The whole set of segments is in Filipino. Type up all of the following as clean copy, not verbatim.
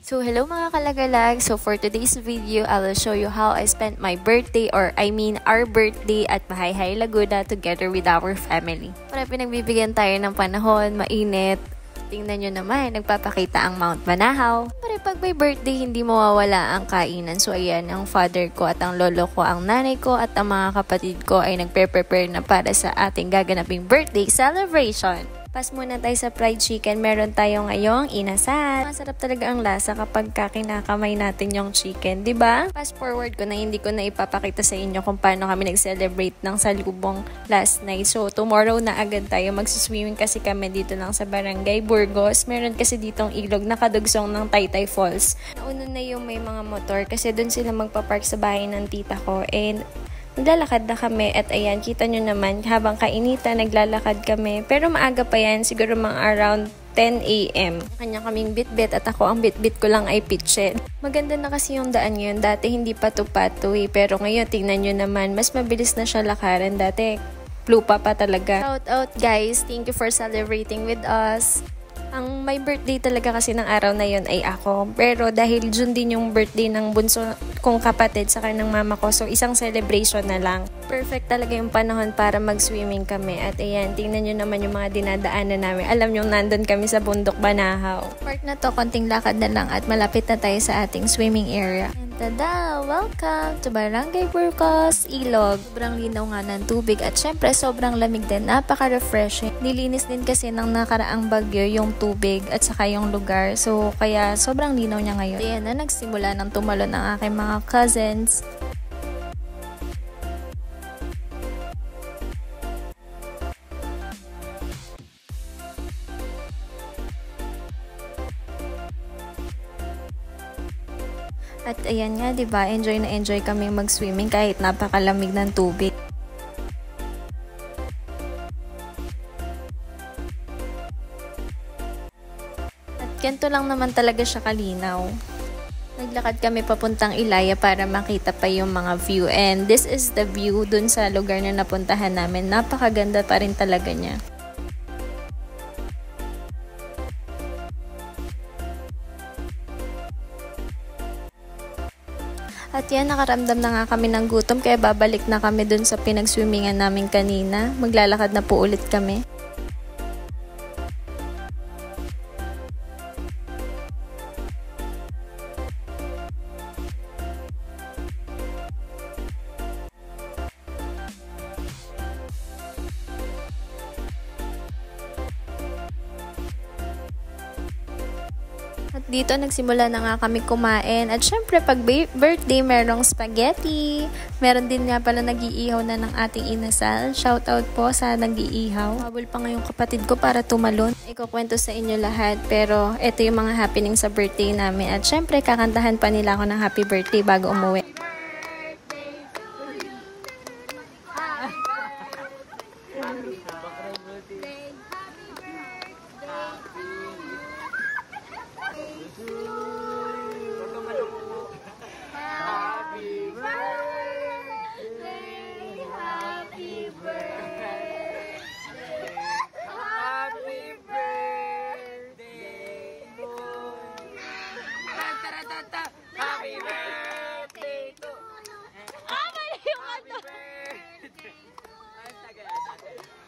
So hello mga kalagalag. So for today's video, I will show you how I spent my birthday or our birthday at Mahayhay Laguna together with our family. Para pinagbibigyan tayo ng panahon, mainit. Tingnan nyo naman, nagpapakita ang Mount Banahaw. Para pag may birthday, hindi mawawala ang kainan. So ayan, ang father ko at ang lolo ko, ang nanay ko at ang mga kapatid ko ay nagpe-prepare na para sa ating gaganaping birthday celebration. Pas muna tayo sa fried chicken. Meron tayo ngayong inasal. Masarap talaga ang lasa kapag kinakamay natin yung chicken, di ba? Fast forward ko na hindi ko na ipapakita sa inyo kung paano kami nag-celebrate ng salubong last night. So tomorrow na agad tayo magsiswimming kasi kami dito lang sa Barangay Burgos. Meron kasi ditong ilog na kadugsong ng Taytay Falls. Nauna na yung may mga motor kasi doon sila magpapark sa bahay ng tita ko. And naglalakad na kami at ayan, kita nyo naman, habang kainitan, naglalakad kami. Pero maaga pa yan, siguro mga around 10 a.m. Kanya kaming bitbit at ako ang bitbit ko lang ay pitchet. Maganda na kasi yung daan ngayon. Dati hindi pato-pato pero ngayon tingnan nyo naman, mas mabilis na siya lakaran. Dati lupa pa talaga. Shout out guys, thank you for celebrating with us. Ang may birthday talaga kasi ng araw na yon ay ako. Pero dahil June din yung birthday ng bunso kong kapatid sa ng mama ko. So isang celebration na lang. Perfect talaga yung panahon para mag-swimming kami. At ayan, tingnan nyo naman yung mga dinadaanan namin. Alam nyo, nandun kami sa Bundok Banahaw. Part na to, konting lakad na lang at malapit na tayo sa ating swimming area. Tada! Welcome to Barangay Burgos, Ilog. Sobrang linaw nga ng tubig at syempre sobrang lamig din. Napaka-refreshing. Nilinis din kasi ng nakaraang bagyo yung tubig at saka yung lugar. So kaya sobrang linaw niya ngayon. Ayan na, nagsimula ng tumalon ang aking mga cousins. At ayan nga, 'di ba? Enjoy na enjoy kami mag-swimming kahit napakalamig ng tubig. At ganito lang naman talaga siya kalinaw. Naglakad kami papuntang Ilaya para makita pa yung mga view. And this is the view dun sa lugar na napuntahan namin. Napakaganda pa rin talaga niya. At yan, nakaramdam na nga kami ng gutom kaya babalik na kami dun sa pinag-swimmingan namin kanina. Maglalakad na po ulit kami. At dito nagsimula na nga kami kumain. At syempre pag birthday merong spaghetti. Meron din nga pala nag-iihaw na ng ating inasal. Shoutout po sa nag-iihaw. Habol pa ngayong kapatid ko para tumalon. Ikukwento sa inyo lahat. Pero ito yung mga happening sa birthday namin. At syempre kakantahan pa nila ako ng happy birthday bago umuwi.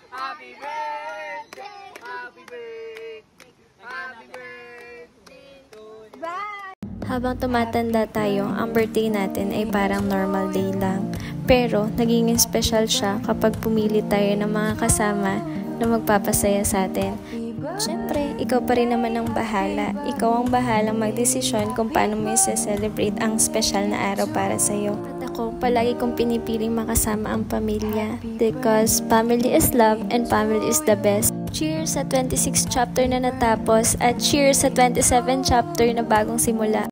Happy birthday, happy birthday, happy birthday to you. Habang tumatanda tayo, ang birthday natin ay parang normal day lang. Pero naging special siya kapag pumili tayo ng mga kasama na magpapasaya sa atin. Siyempre, ikaw pa rin naman ang bahala. Ikaw ang bahalang magdesisyon kung paano mo i-celebrate ang special na araw para sa'yo. At ako, palagi kong pinipiling makasama ang pamilya. Because family is love and family is the best. Cheers sa 26th chapter na natapos at cheers sa 27th chapter na bagong simula.